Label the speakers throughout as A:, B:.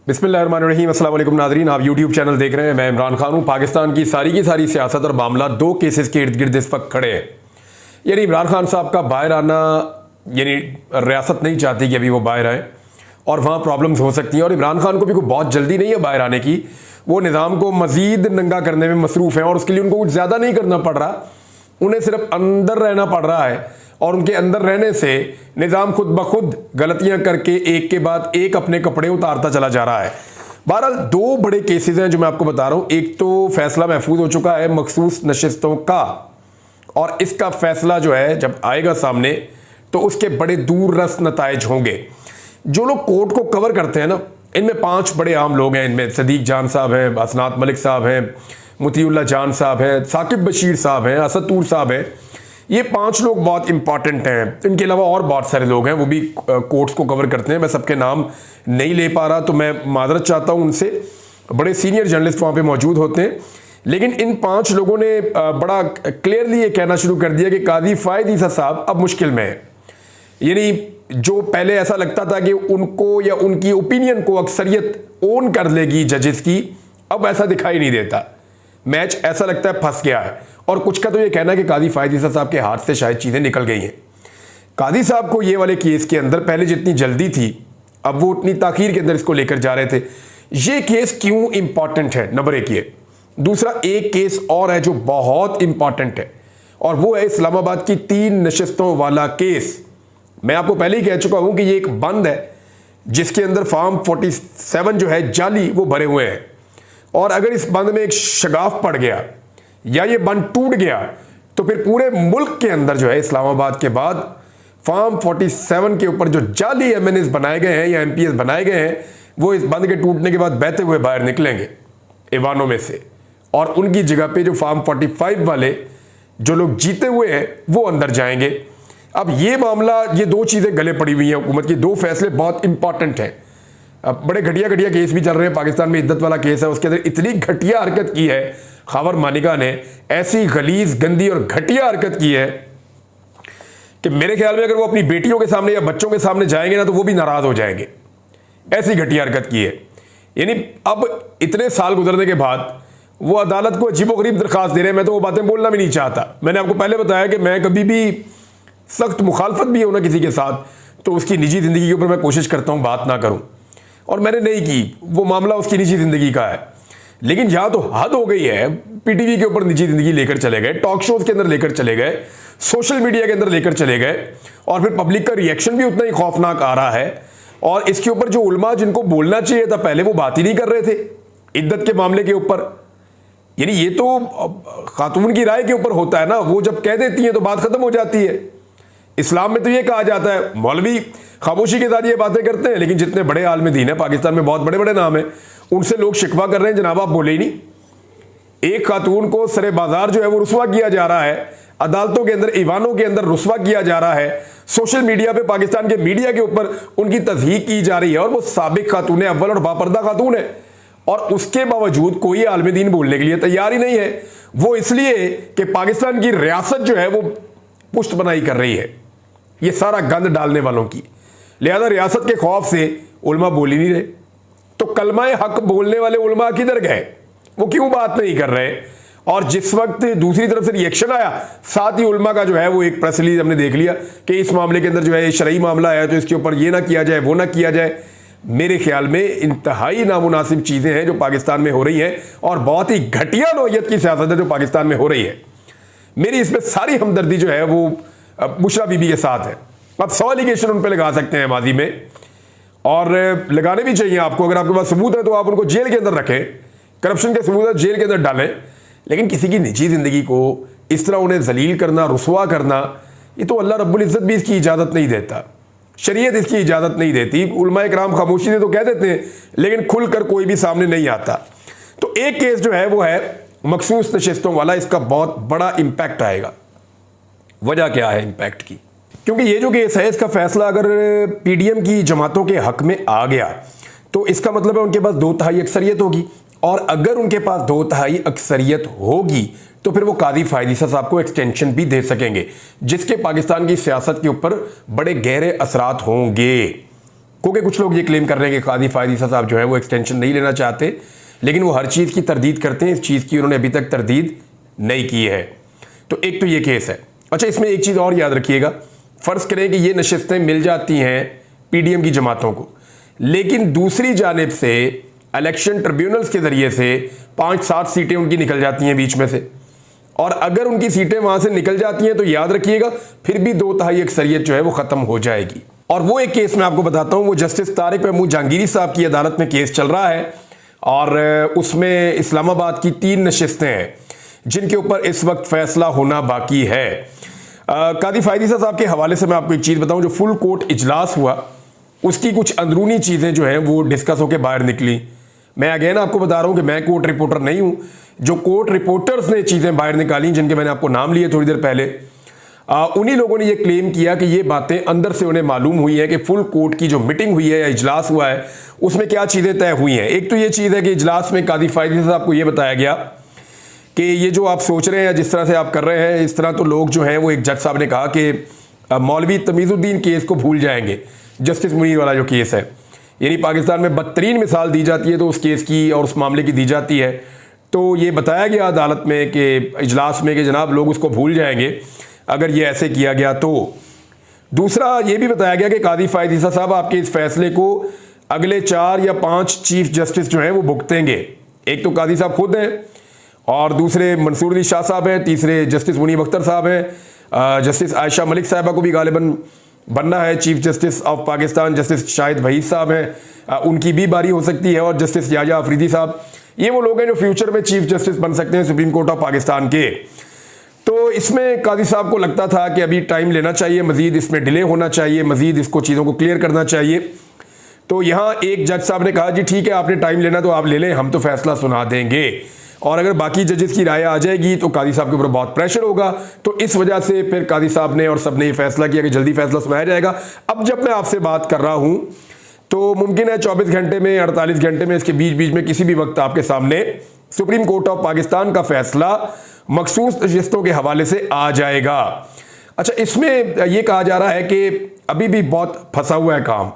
A: बिस्मिल्लाहिर्रहमानिर्रहीम। अस्सलाम वालेकुम नाज़रीन, आप यूट्यूब चैनल देख रहे हैं। मैं इमरान खान हूँ। पाकिस्तान की सारी सियासत और मामला दो केसेस के इर्द गिर्द इस वक्त खड़े हैं। यानी इमरान खान साहब का बाहर आना, यानी रियासत नहीं चाहती कि अभी वो बाहर आए और वहाँ प्रॉब्लम्स हो सकती हैं, और इमरान खान को भी कोई बहुत जल्दी नहीं है बाहर आने की। वो निज़ाम को मज़ीद नंगा करने में मसरूफ़ हैं और उसके लिए उनको कुछ ज़्यादा नहीं करना पड़ रहा, उन्हें सिर्फ अंदर रहना पड़ रहा है। और उनके अंदर रहने से निज़ाम खुद ब खुद गलतियां करके एक के बाद एक अपने कपड़े उतारता चला जा रहा है। बहरहाल दो बड़े केसेस हैं जो मैं आपको बता रहा हूं। एक तो फैसला महफूज हो चुका है मखसूस नशिस्तों का, और इसका फैसला जो है जब आएगा सामने तो उसके बड़े दूर रस नताइज होंगे। जो लोग कोर्ट को कवर करते हैं ना, इनमें 5 बड़े आम लोग हैं। इनमें सदीक जान साहब हैं, असनात मलिक साहब हैं, मुतीउल्लाह जान साहब हैं, साकिब बशीर साहब हैं, असद तूर साहब हैं। ये 5 लोग बहुत इंपॉर्टेंट हैं। इनके अलावा और बहुत सारे लोग हैं, वो भी कोर्ट्स को कवर करते हैं। मैं सबके नाम नहीं ले पा रहा, तो मैं माजरत चाहता हूं उनसे। बड़े सीनियर जर्नलिस्ट वहाँ पे मौजूद होते हैं। लेकिन इन 5 लोगों ने बड़ा क्लियरली ये कहना शुरू कर दिया कि कादी फ़ायद ईसा साहब अब मुश्किल में है। यानी जो पहले ऐसा लगता था कि उनको या उनकी ओपिनियन को अक्सरियत ओन कर लेगी जजेस की, अब ऐसा दिखाई नहीं देता। मैच ऐसा लगता है फंस गया है। और कुछ का तो ये कहना है कि कादी फ़ायद ईसा साहब के हाथ से शायद चीज़ें निकल गई हैं। कादी साहब को ये वाले केस के अंदर पहले जितनी जल्दी थी, अब वो उतनी ताखीर के अंदर इसको लेकर जा रहे थे। ये केस क्यों इंपॉर्टेंट है, नंबर 1 ये। दूसरा, एक केस और है जो बहुत इंपॉर्टेंट है, और वो है इस्लामाबाद की 3 नशिस्तों वाला केस। मैं आपको पहले ही कह चुका हूं कि ये एक बंद है जिसके अंदर फॉर्म 47 जो है जाली वो भरे हुए हैं। और अगर इस बंद में एक शगाफ पड़ गया या ये बंद टूट गया तो फिर पूरे मुल्क के अंदर जो है इस्लामाबाद के बाद फॉर्म 47 के ऊपर जो जाली एमएनएस बनाए गए हैं या एमपीएस बनाए गए हैं, वो इस बंद के टूटने के बाद बहते हुए बाहर निकलेंगे ईवानों में से, और उनकी जगह पे जो फॉर्म 45 वाले जो लोग जीते हुए हैं वो अंदर जाएंगे। अब ये मामला, ये 2 चीज़ें गले पड़ी हुई हैं हुकूमत की। 2 फैसले बहुत इंपॉर्टेंट हैं। अब बड़े घटिया केस भी चल रहे हैं पाकिस्तान में। इद्दत वाला केस है, उसके अंदर इतनी घटिया हरकत की है खबर मानिका ने, ऐसी गलीज गंदी और घटिया हरकत की है कि मेरे ख्याल में अगर वो अपनी बेटियों के सामने या बच्चों के सामने जाएंगे ना तो वो भी नाराज हो जाएंगे। ऐसी घटिया हरकत की है। यानी अब इतने साल गुजरने के बाद वो अदालत को अजीबोगरीब दरखास्त दे रहे हैं। मैं तो वो बातें बोलना भी नहीं चाहता। मैंने आपको पहले बताया कि मैं कभी भी सख्त मुखालफत भी हो ना किसी के साथ, तो उसकी निजी ज़िंदगी के ऊपर मैं कोशिश करता हूँ बात ना करूँ, और मैंने नहीं की। वो मामला उसकी निजी ज़िंदगी का है। लेकिन यहाँ तो हद हो गई है। पीटीवी के ऊपर निजी ज़िंदगी लेकर चले गए, टॉक शोज के अंदर लेकर चले गए, सोशल मीडिया के अंदर लेकर चले गए, और फिर पब्लिक का रिएक्शन भी उतना ही खौफनाक आ रहा है। और इसके ऊपर जो उलमा जिनको बोलना चाहिए था पहले, वो बात ही नहीं कर रहे थे इद्दत के मामले के ऊपर। यानी ये तो खातून की राय के ऊपर होता है ना, वो जब कह देती हैं तो बात खत्म हो जाती है। इस्लाम में तो ये कहा जाता है, मौलवी खामोशी के साथ ये बातें करते हैं, लेकिन जितने बड़े आलिम दीन है पाकिस्तान में, बहुत बड़े बड़े नाम हैं, उनसे लोग शिकवा कर रहे हैं, जनाब आप बोले ही नहीं। एक खातून को सरे बाजार जो है वो रुस्वा किया जा रहा है, अदालतों के अंदर, ईवानों के अंदर रुस्वा किया जा रहा है, सोशल मीडिया पे, पाकिस्तान के मीडिया के ऊपर उनकी तज़हीक की जा रही है, और वो साबिक खातून है, अव्वल और बापर्दा खातून है, और उसके बावजूद कोई आलिम दीन बोलने के लिए तैयार ही नहीं है। वो इसलिए कि पाकिस्तान की रियासत जो है वो पुष्ट बनाई कर रही है ये सारा गंद डालने वालों की। लिहाजा रियासत के खौफ से उलमा बोल ही नहीं रहे। तो कलमाए हक बोलने वाले उलमा किधर गए? वो क्यों बात नहीं कर रहे? और जिस वक्त दूसरी तरफ से रिएक्शन आया, साथ ही उलमा का जो है वो एक प्रेस रिलीज हमने देख लिया कि इस मामले के अंदर जो है शरई मामला है, तो इसके ऊपर ये ना किया जाए, वो ना किया जाए। मेरे ख्याल में इंतहाई नामुनासिब चीज़ें हैं जो पाकिस्तान में हो रही हैं, और बहुत ही घटिया नौयत की सियासत है जो पाकिस्तान में हो रही है। मेरी इसमें सारी हमदर्दी जो है वो बुशरा बीबी के साथ है। आप 100 एलिगेशन उन पर लगा सकते हैं माजी में, और लगाने भी चाहिए आपको। अगर आपके पास सबूत है तो आप उनको जेल के अंदर रखें, करप्शन के सबूत है जेल के अंदर डालें। लेकिन किसी की निजी ज़िंदगी को इस तरह उन्हें जलील करना, रुसवा करना, ये तो अल्लाह रब्बुल इज़्ज़त भी इसकी इजाज़त नहीं देता, शरीयत इसकी इजाज़त नहीं देती। उलमा इकराम खामोशी से तो कह देते हैं, लेकिन खुलकर कोई भी सामने नहीं आता। तो एक केस जो है वो है मखसूस नशिस्तों वाला। इसका बहुत बड़ा इम्पैक्ट आएगा। वजह क्या है इम्पैक्ट की? क्योंकि ये जो केस है, इसका फैसला अगर पीडीएम की जमातों के हक में आ गया तो इसका मतलब है उनके पास 2/3 अक्सरियत होगी, और अगर उनके पास 2/3 अक्सरियत होगी तो फिर वो कादी फ़ायद ईसा साहब को एक्सटेंशन भी दे सकेंगे, जिसके पाकिस्तान की सियासत के ऊपर बड़े गहरे असरात होंगे। क्योंकि कुछ लोग ये क्लेम कर रहे हैं कि कादी फायद ईसा साहब जो है वो एक्सटेंशन नहीं लेना चाहते, लेकिन वो हर चीज़ की तरदीद करते हैं, इस चीज़ की उन्होंने अभी तक तरदीद नहीं की है। तो एक तो ये केस है। अच्छा, इसमें एक चीज़ और याद रखिएगा, फ़र्ज़ करें कि ये नशिस्तें मिल जाती हैं पीडीएम की जमातों को, लेकिन दूसरी जानिब से इलेक्शन ट्रिब्यूनल्स के ज़रिए से 5-7 सीटें उनकी निकल जाती हैं बीच में से, और अगर उनकी सीटें वहाँ से निकल जाती हैं तो याद रखिएगा फिर भी 2/3 अक्सरियत जो है वो ख़त्म हो जाएगी। और वो एक केस मैं आपको बताता हूँ, वो जस्टिस तारिक महमूद जहांगीरी साहब की अदालत में केस चल रहा है, और उसमें इस्लामाबाद की 3 नशिस्तें हैं जिनके ऊपर इस वक्त फैसला होना बाकी है। कादी फायद ईसा साहब के हवाले से मैं आपको एक चीज़ बताऊं, जो फुल कोर्ट इजलास हुआ उसकी कुछ अंदरूनी चीज़ें जो हैं वो डिस्कस होकर बाहर निकली। मैं अगेन आपको बता रहा हूं कि मैं कोर्ट रिपोर्टर नहीं हूं, जो कोर्ट रिपोर्टर्स ने चीज़ें बाहर निकाली जिनके मैंने आपको नाम लिए थोड़ी देर पहले, उन्हीं लोगों ने ये क्लेम किया कि ये बातें अंदर से उन्हें मालूम हुई है कि फुल कोर्ट की जो मीटिंग हुई है या इजलास हुआ है उसमें क्या चीज़ें तय हुई हैं। एक तो ये चीज़ है कि इजलास में कादी फायद ईसा साहब को ये बताया गया कि ये जो आप सोच रहे हैं, जिस तरह से आप कर रहे हैं, इस तरह तो लोग जो हैं वो, एक जज साहब ने कहा कि मौलवी तमीज़ुद्दीन केस को भूल जाएंगे, जस्टिस मुनीर वाला जो केस है, यानी पाकिस्तान में बदतरीन मिसाल दी जाती है तो उस केस की और उस मामले की दी जाती है। तो ये बताया गया अदालत में कि इजलास में कि जनाब लोग उसको भूल जाएंगे अगर ये ऐसे किया गया तो। दूसरा ये भी बताया गया कि कादी फायद ईसा साहब आपके इस फैसले को अगले 4 या 5 चीफ जस्टिस जो हैं वो भुगतेंगे। एक तो कादी साहब खुद हैं, और दूसरे मंसूर अली शाह साहब हैं, तीसरे जस्टिस मुनीब अख्तर साहब हैं, जस्टिस आयशा मलिक साहिबा को भी गालिबन बनना है chief justice of Pakistan, justice Shahid Waheed साहब हैं, उनकी भी बारी हो सकती है, और जस्टिस याजा अफरीदी साहब, ये वो लोग हैं जो फ्यूचर में चीफ जस्टिस बन सकते हैं सुप्रीम कोर्ट ऑफ पाकिस्तान के। तो इसमें कादी साहब को लगता था कि अभी टाइम लेना चाहिए, मजीद इसमें डिले होना चाहिए, मजीद इसको चीज़ों को क्लियर करना चाहिए। तो यहाँ एक जज साहब ने कहा जी ठीक है, आपने टाइम लेना तो आप ले लें, हम तो फैसला सुना देंगे, और अगर बाकी जजेस की राय आ जाएगी तो कादी साहब के ऊपर बहुत प्रेशर होगा। तो इस वजह से फिर कादी साहब ने और सब ने ये फैसला किया कि जल्दी फैसला सुनाया जाएगा। अब जब मैं आपसे बात कर रहा हूं तो मुमकिन है 24 घंटे में, 48 घंटे में, इसके बीच बीच में किसी भी वक्त आपके सामने सुप्रीम कोर्ट ऑफ पाकिस्तान का फैसला मखसूस नशिस्तों के हवाले से आ जाएगा। अच्छा, इसमें यह कहा जा रहा है कि अभी भी बहुत फंसा हुआ है काम,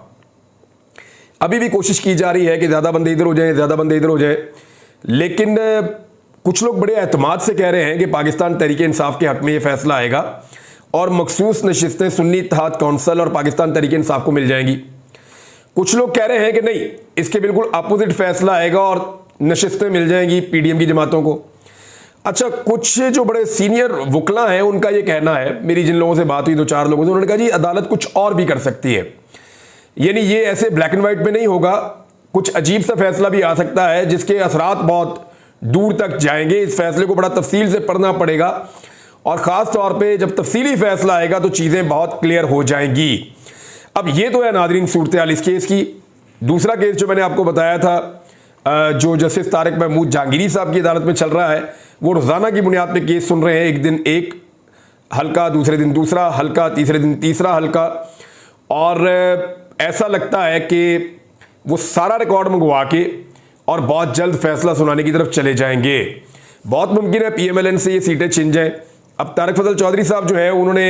A: अभी भी कोशिश की जा रही है कि ज़्यादा बंदे इधर हो जाए, ज़्यादा बंदे इधर हो जाए, लेकिन कुछ लोग बड़े एतमाद से कह रहे हैं कि पाकिस्तान तहरीक इंसाफ के हक में ये फैसला आएगा और मखसूस नशिस्तें सुन्नी इत्तेहाद कौंसिल और पाकिस्तान तहरीक इंसाफ को मिल जाएंगी। कुछ लोग कह रहे हैं कि नहीं, इसके बिल्कुल अपोजिट फैसला आएगा और नशिस्तें मिल जाएंगी पीडीएम की जमातों को। अच्छा, कुछ जो बड़े सीनियर वकला हैं उनका ये कहना है, मेरी जिन लोगों से बात हुई 2-4 लोगों से, उन्होंने कहा जी अदालत कुछ और भी कर सकती है, यानी ये ऐसे ब्लैक एंड व्हाइट में नहीं होगा, कुछ अजीब सा फैसला भी आ सकता है जिसके असरात बहुत दूर तक जाएंगे। इस फैसले को बड़ा तफसील से पढ़ना पड़ेगा, और ख़ास तौर पे जब तफसीली फैसला आएगा तो चीज़ें बहुत क्लियर हो जाएंगी। अब ये तो है नादरीन सूरत हाल इस केस की। दूसरा केस जो मैंने आपको बताया था, जो जस्टिस तारिक महमूद जहांगीरी साहब की अदालत में चल रहा है, वो रोज़ाना की बुनियाद पर केस सुन रहे हैं। एक दिन एक हल्का, दूसरे दिन दूसरा हल्का, तीसरे दिन तीसरा हल्का, और ऐसा लगता है कि वो सारा रिकॉर्ड मंगवा के और बहुत जल्द फैसला सुनाने की तरफ चले जाएंगे। बहुत मुमकिन है पीएमएलएन से ये सीटें छिन जाएं। अब तारिक फजल चौधरी साहब जो है उन्होंने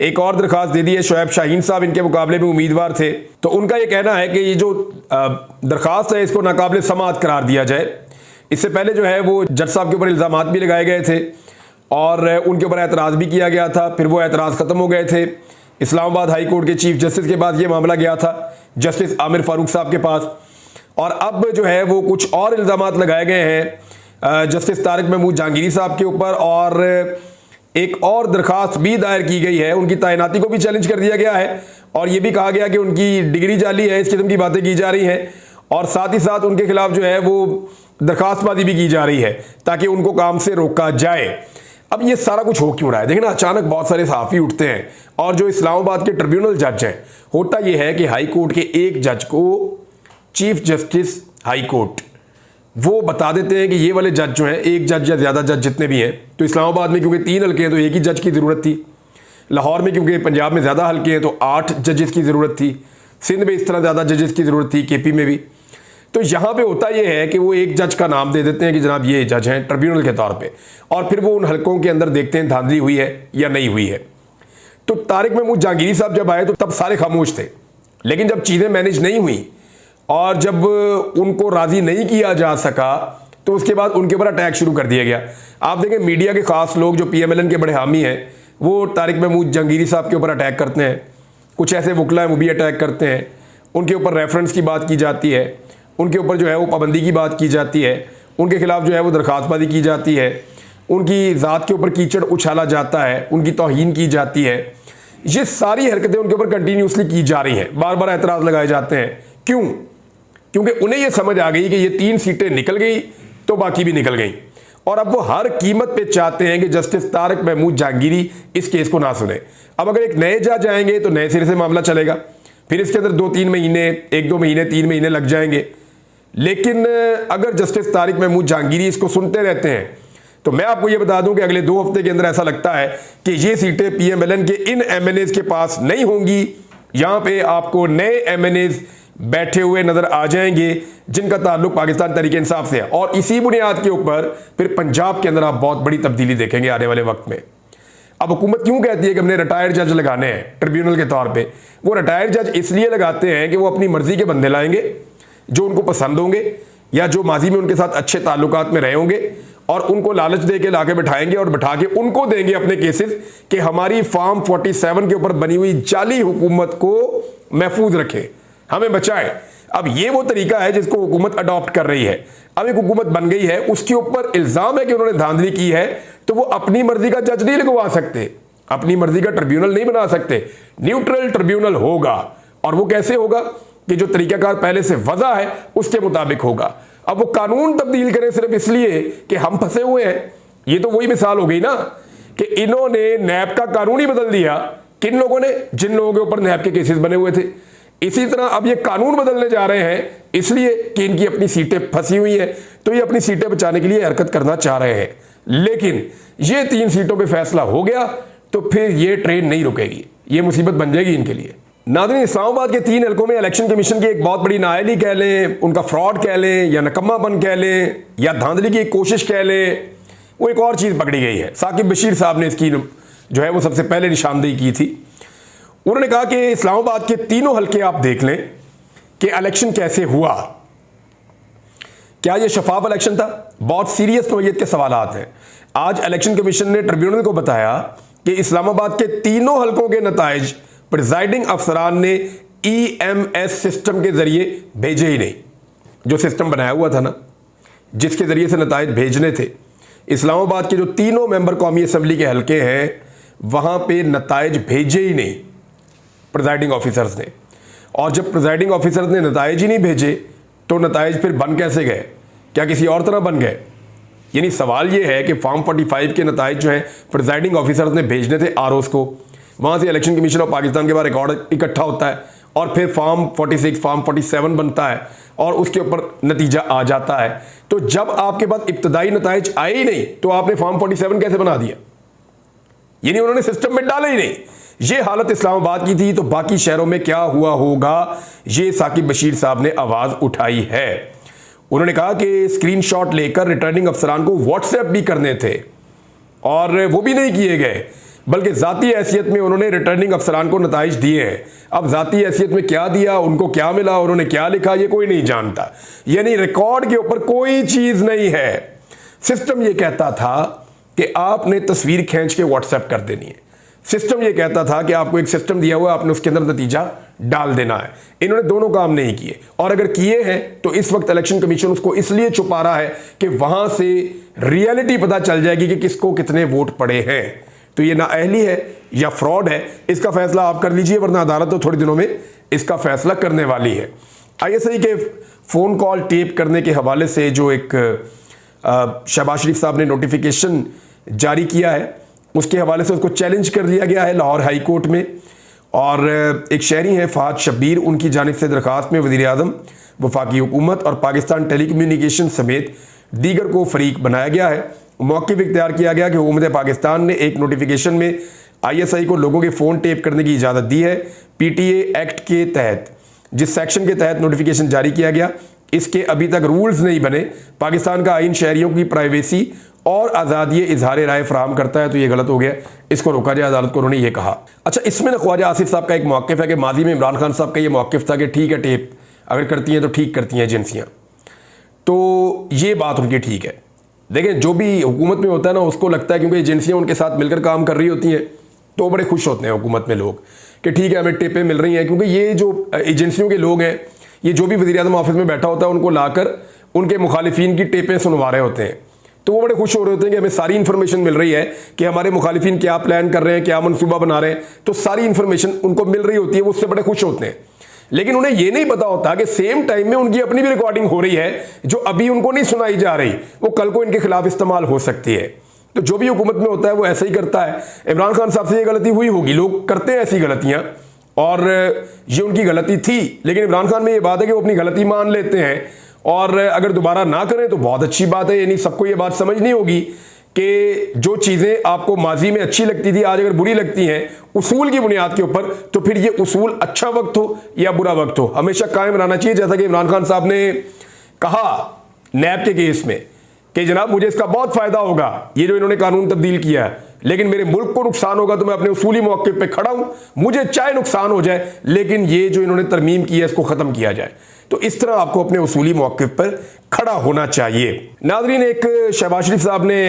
A: एक और दरखास्त दे दी है, शोएब शाहीन साहब इनके मुकाबले में उम्मीदवार थे, तो उनका ये कहना है कि ये जो दरखास्त है इसको नाकाबिल समाअत करार दिया जाए। इससे पहले जो है वो जज साहब के ऊपर इल्ज़ामात भी लगाए गए थे और उनके ऊपर एतराज़ भी किया गया था, फिर वो एतराज़ ख़त्म हो गए थे। इस्लामाबाद हाई कोर्ट के चीफ जस्टिस के बाद ये मामला गया था जस्टिस आमिर फारूक साहब के पास, और अब जो है वो कुछ और इल्ज़ामात लगाए गए हैं जस्टिस तारिक महमूद जहांगीरी साहब के ऊपर, और एक और दरखास्त भी दायर की गई है, उनकी तैनाती को भी चैलेंज कर दिया गया है, और ये भी कहा गया कि उनकी डिग्री जाली है, इस किस्म की बातें की जा रही हैं, और साथ ही साथ उनके खिलाफ जो है वो दरखास्तबाजी भी की जा रही है ताकि उनको काम से रोका जाए। अब ये सारा कुछ हो क्यों रहा है? देखिए ना, अचानक बहुत सारे सहाफ़ी उठते हैं, और जो इस्लामाबाद के ट्रिब्यूनल जज हैं, होता यह है कि हाई कोर्ट के एक जज को चीफ जस्टिस हाई कोर्ट वो बता देते हैं कि ये वाले जज जो हैं, एक जज या ज़्यादा जज जितने भी हैं, तो इस्लामाबाद में क्योंकि 3 हल्के हैं तो एक ही जज की ज़रूरत थी, लाहौर में क्योंकि पंजाब में ज़्यादा हल्के हैं तो 8 जजेस की ज़रूरत थी, सिंध में इस तरह ज़्यादा जजेस की ज़रूरत थी, केपी में भी। तो यहाँ पे होता यह है कि वो एक जज का नाम दे देते हैं कि जनाब ये जज हैं ट्रिब्यूनल के तौर पे, और फिर वो उन हलकों के अंदर देखते हैं धांधली हुई है या नहीं हुई है। तो तारिक महमूद जहांगीरी साहब जब आए तो तब सारे खामोश थे, लेकिन जब चीज़ें मैनेज नहीं हुई और जब उनको राज़ी नहीं किया जा सका तो उसके बाद उनके ऊपर अटैक शुरू कर दिया गया। आप देखें मीडिया के खास लोग जो PMLN के बड़े हामी हैं वो तारिक महमूद जहांगीरी साहब के ऊपर अटैक करते हैं, कुछ ऐसे वकला हैं वो भी अटैक करते हैं, उनके ऊपर रेफरेंस की बात की जाती है, उनके ऊपर जो है वो पाबंदी की बात की जाती है, उनके खिलाफ जो है वो दरख्वास्तबाजी की जाती है, उनकी ज़ात के ऊपर कीचड़ उछाला जाता है, उनकी तौहीन की जाती है। ये सारी हरकतें उनके ऊपर कंटिन्यूसली की जा रही हैं, बार बार एतराज़ लगाए जाते हैं। क्यों? क्योंकि उन्हें यह समझ आ गई कि ये 3 सीटें निकल गई तो बाकी भी निकल गई, और अब वो हर कीमत पे चाहते हैं कि जस्टिस तारिक महमूद जहांगीरी इस केस को ना सुने। अब अगर एक नए जज आएंगे तो नए सिरे से मामला चलेगा, फिर इसके अंदर 2-3 महीने, 1-2 महीने, 3 महीने लग जाएंगे। लेकिन अगर जस्टिस तारिक महमूद जहांगीरी इसको सुनते रहते हैं तो मैं आपको ये बता दूं कि अगले 2 हफ्ते के अंदर ऐसा लगता है कि ये सीटें PMLN के इन MNAs के पास नहीं होंगी। यहां पे आपको नए MNAs बैठे हुए नजर आ जाएंगे जिनका ताल्लुक पाकिस्तान तहरीक इंसाफ से है, और इसी बुनियाद के ऊपर फिर पंजाब के अंदर आप बहुत बड़ी तब्दीली देखेंगे आने वाले वक्त में। अब हुकूमत क्यों कहती है कि हमने रिटायर्ड जज लगाने हैं ट्रिब्यूनल के तौर पे? वो रिटायर्ड जज इसलिए लगाते हैं कि वो अपनी मर्जी के बंदे लाएंगे जो उनको पसंद होंगे या जो माजी में उनके साथ अच्छे ताल्लुकात में रहे होंगे, और उनको लालच दे के लाके बैठाएंगे और बैठा के उनको देंगे अपने केसेस कि हमारी फॉर्म 47 के ऊपर बनी हुई जाली हुकूमत को महफूज रखें, हमें बचाएं। अब ये वो तरीका है जिसको हुकूमत अडॉप्ट कर रही है। अब एक हुकूमत बन गई है, उसके ऊपर इल्जाम है कि उन्होंने धांधली की है, तो वो अपनी मर्जी का जज नहीं लगवा सकते, अपनी मर्जी का ट्रिब्यूनल नहीं बना सकते। न्यूट्रल ट्रिब्यूनल होगा, और वो कैसे होगा कि जो तरीकाकार पहले से वजह है उसके मुताबिक होगा। अब वो कानून तब्दील करें सिर्फ इसलिए कि हम फंसे हुए हैं, ये तो वही मिसाल हो गई ना कि इन्होंने नैब का कानून ही बदल दिया। किन लोगों ने? जिन लोगों के ऊपर नैब के केसेस बने हुए थे। इसी तरह अब ये कानून बदलने जा रहे हैं इसलिए कि इनकी अपनी सीटें फंसी हुई हैं, तो ये अपनी सीटें बचाने के लिए हरकत करना चाह रहे हैं। लेकिन ये 3 सीटों पे फैसला हो गया तो फिर ये ट्रेन नहीं रुकेगी, ये मुसीबत बन जाएगी इनके लिए। नाज़रीन, इस्लामाबाद के 3 हलकों में इलेक्शन कमीशन की एक बहुत बड़ी नाअहली कह लें, उनका फ्रॉड कह लें, या नकम्मापन कह लें, या धांधली की कोशिश कह लें, वो एक और चीज़ पकड़ी गई है। साकिब बशीर साहब ने इसकी जो है वो सबसे पहले निशानदेही की थी। उन्होंने कहा कि इस्लामाबाद के 3 हलके आप देख लें कि इलेक्शन कैसे हुआ, क्या ये शफाफ इलेक्शन था? बहुत सीरियस नोयत के सवालात हैं। आज इलेक्शन कमीशन ने ट्रिब्यूनल को बताया कि इस्लामाबाद के 3 हलकों के नताइज प्रिजाइडिंग अफसरान ने EMS सिस्टम के जरिए भेजे ही नहीं। जो सिस्टम बनाया हुआ था ना, जिसके जरिए से नताइज भेजने थे, इस्लामाबाद के जो 3 मेंबर कौमी असम्बली के हलके हैं वहां पे नताइज भेजे ही नहीं प्रिजाइडिंग ऑफिसर्स ने। और जब प्रिजाइडिंग ऑफिसर्स ने नताइज ही नहीं भेजे तो नताइज फिर बन कैसे गए? क्या किसी और तरह बन गए? यानी सवाल यह है कि फॉर्म 45 के नताइज जो है प्रिजाइडिंग ऑफिसर्स ने भेजने थे ROs को, वहां से इलेक्शन कमीशन ऑफ पाकिस्तान के बाद रिकॉर्ड इकट्ठा होता है और फिर फॉर्म 46, फॉर्म 47 बनता है और उसके ऊपर नतीजा आ जाता है। तो जब आपके पास इब्तदाई नताइज आए ही नहीं तो आपने फॉर्म 47 कैसे बना दिया? यानी उन्होंने सिस्टम में डाला ही नहीं। ये हालत इस्लामाबाद की थी, तो बाकी शहरों में क्या हुआ होगा, ये साकिब बशीर साहब ने आवाज उठाई है। उन्होंने कहा कि स्क्रीनशॉट लेकर रिटर्निंग अफसरान को व्हाट्सएप भी करने थे और वो भी नहीं किए गए, बल्कि जाती हैसियत में उन्होंने रिटर्निंग अफसरान को नताइज दिए हैं। अब जाती हैसियत में क्या दिया, उनको क्या मिला, उन्होंने क्या लिखा, ये कोई नहीं जानता। यानी रिकॉर्ड के ऊपर कोई चीज नहीं है। सिस्टम ये कहता था कि आपने तस्वीर खींच के व्हाट्सएप कर देनी है। सिस्टम ये कहता था कि आपको एक सिस्टम दिया हुआ, आपने उसके अंदर नतीजा डाल देना है। इन्होंने दोनों काम नहीं किए, और अगर किए हैं तो इस वक्त इलेक्शन कमीशन उसको इसलिए छुपा रहा है कि वहां से रियलिटी पता चल जाएगी कि किसको कितने वोट पड़े हैं। तो ये नाअहली है या फ्रॉड है, इसका फैसला आप कर लीजिए, वरना अदालत तो थोड़े दिनों में इसका फैसला करने वाली है। ISI के फोन कॉल टेप करने के हवाले से जो एक शहबाज शरीफ साहब ने नोटिफिकेशन जारी किया है, उसके हवाले से उसको चैलेंज कर लिया गया है लाहौर हाई कोर्ट में। और एक शहरी हैं फहद शब्बीर, उनकी जानिब से दरखास्त में वज़ीर आज़म, वफाकी हुकूमत और पाकिस्तान टेलीकम्युनिकेशन समेत दीगर को फरीक बनाया गया है। मौक़िफ़ इख्तियार किया गया कि हुकूमत पाकिस्तान ने एक नोटिफिकेशन में ISI को लोगों के फ़ोन टेप करने की इजाज़त दी है। PTA एक्ट के तहत जिस सेक्शन के तहत नोटिफिकेशन जारी किया गया, इसके अभी तक रूल्स नहीं बने। पाकिस्तान का आइन शहरियों की प्राइवेसी और आज़ादी इजहार राय फराहम करता है तो ये गलत हो गया, इसको रोका जाए, अदालत को उन्होंने ये कहा। अच्छा, इसमें ना ख्वाजा आसिफ साहब का एक मौक़िफ़ है कि माजी में इमरान खान साहब का ये मौक़िफ़ था कि ठीक है, टेप अगर करती हैं तो ठीक करती हैं एजेंसियाँ, तो ये बात उनकी ठीक है। देखें, जो भी हुकूमत में होता है ना, उसको लगता है क्योंकि एजेंसियाँ उनके साथ मिलकर काम कर रही होती हैं तो बड़े खुश होते हैं हुकूमत में लोग कि ठीक है हमें टेपें मिल रही हैं, क्योंकि ये जो एजेंसियों के लोग हैं, ये जो भी वज़ीर-ए-आज़म ऑफिस में बैठा होता है उनको लाकर उनके मुखालिफिन की टेपें सुनवा रहे होते हैं, तो वो बड़े खुश हो रहे होते हैं कि हमें सारी इन्फॉर्मेशन मिल रही है कि हमारे मुखालिफिन क्या प्लान कर रहे हैं, क्या मनसूबा बना रहे हैं, तो सारी इन्फॉर्मेशन उनको मिल रही होती है, वो उससे बड़े खुश होते हैं। लेकिन उन्हें ये नहीं पता होता कि सेम टाइम में उनकी अपनी भी रिकॉर्डिंग हो रही है जो अभी उनको नहीं सुनाई जा रही, वो कल को इनके खिलाफ इस्तेमाल हो सकती है। तो जो भी हुकूमत में होता है वो ऐसा ही करता है। इमरान खान साहब से ये गलती हुई होगी, लोग करते हैं ऐसी गलतियां, और ये उनकी गलती थी, लेकिन इमरान खान में ये बात है कि वो अपनी गलती मान लेते हैं और अगर दोबारा ना करें तो बहुत अच्छी बात है। यानी सबको ये बात समझनी होगी कि जो चीज़ें आपको माजी में अच्छी लगती थी आज अगर बुरी लगती हैं उसूल की बुनियाद के ऊपर, तो फिर ये उसूल अच्छा वक्त हो या बुरा वक्त हो हमेशा कायम रहना चाहिए। जैसा कि इमरान खान साहब ने कहा नैब के केस में कि जनाब मुझे इसका बहुत फायदा होगा, ये जो इन्होंने कानून तब्दील किया है, लेकिन मेरे मुल्क को नुकसान होगा तो मैं अपने उसूली मौके पे खड़ा हूं, मुझे चाहे नुकसान हो जाए लेकिन ये जो इन्होंने तरमीम की है इसको खत्म किया जाए। तो इस तरह आपको अपने उसूली मौके पर खड़ा होना चाहिए। नाज़रीन, एक शहबाज शरीफ साहब ने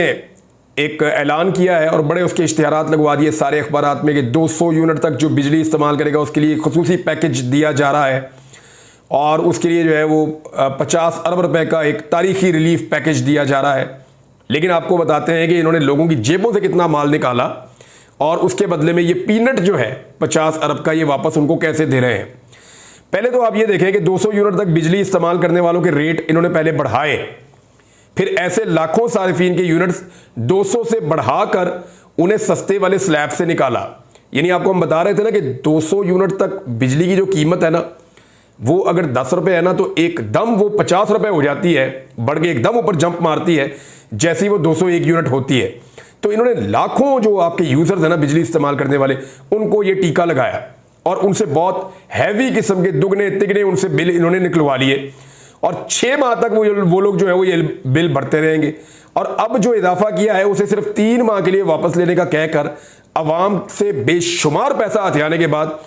A: एक ऐलान किया है और बड़े उसके इश्तिहारात लगवा दिए सारे अखबारात में कि 200 यूनिट तक जो बिजली इस्तेमाल करेगा उसके लिए खसूसी पैकेज दिया जा रहा है, और उसके लिए जो है वो 50 अरब रुपए का एक तारीखी रिलीफ पैकेज दिया जा रहा है। लेकिन आपको बताते हैं कि इन्होंने लोगों की जेबों से कितना माल निकाला और उसके बदले में ये पीनट जो है 50 अरब का, ये वापस उनको कैसे दे रहे हैं। पहले तो आप ये देखें कि 200 यूनिट तक बिजली इस्तेमाल करने वालों के रेट इन्होंने पहले बढ़ाए, फिर ऐसे लाखों सारिफीन के यूनिट्स 200 से बढ़ाकर उन्हें सस्ते वाले स्लैब से निकाला। यानी आपको हम बता रहे थे ना कि 200 यूनिट तक बिजली की जो कीमत है ना, वो अगर 10 रुपए है ना तो एकदम वो 50 रुपए हो जाती है, बढ़ के एकदम ऊपर जंप मारती है जैसे ही वो 201 यूनिट होती है। तो इन्होंने लाखों जो आपके यूजर्स है ना बिजली इस्तेमाल करने वाले, उनको ये टीका लगाया और उनसे बहुत हैवी किस्म के दुगने तिगने उनसे बिल इन्होंने निकलवा लिए, और 6 माह तक वो लोग जो है वो ये बिल भरते रहेंगे। और अब जो इजाफा किया है उसे सिर्फ 3 माह के लिए वापस लेने का कहकर अवाम से बेशुमार पैसा हथियाने के बाद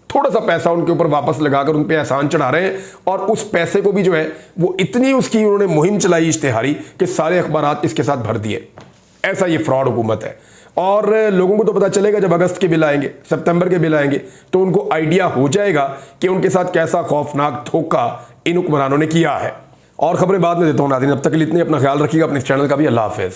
A: थोड़ा सा पैसा उनके ऊपर वापस लगाकर उन पे एहसान चढ़ा रहे हैं, और उस पैसे को भी जो है वो इतनी उसकी उन्होंने मुहिम चलाई इश्तिहारी कि सारे अखबारात इसके साथ भर दिए। ऐसा ये फ्रॉड हुकूमत है। और लोगों को तो पता चलेगा जब अगस्त के बिल आएंगे, सितंबर के बिल आएंगे, तो उनको आइडिया हो जाएगा कि उनके साथ कैसा खौफनाक धोखा इन हुक्मरानों ने किया है। और खबरें बाद में देता हूं नाज़रीन, अब तक के लिए इतने, अपना ख्याल रखिएगा, अपने चैनल का भी। अल्लाह हाफिज़।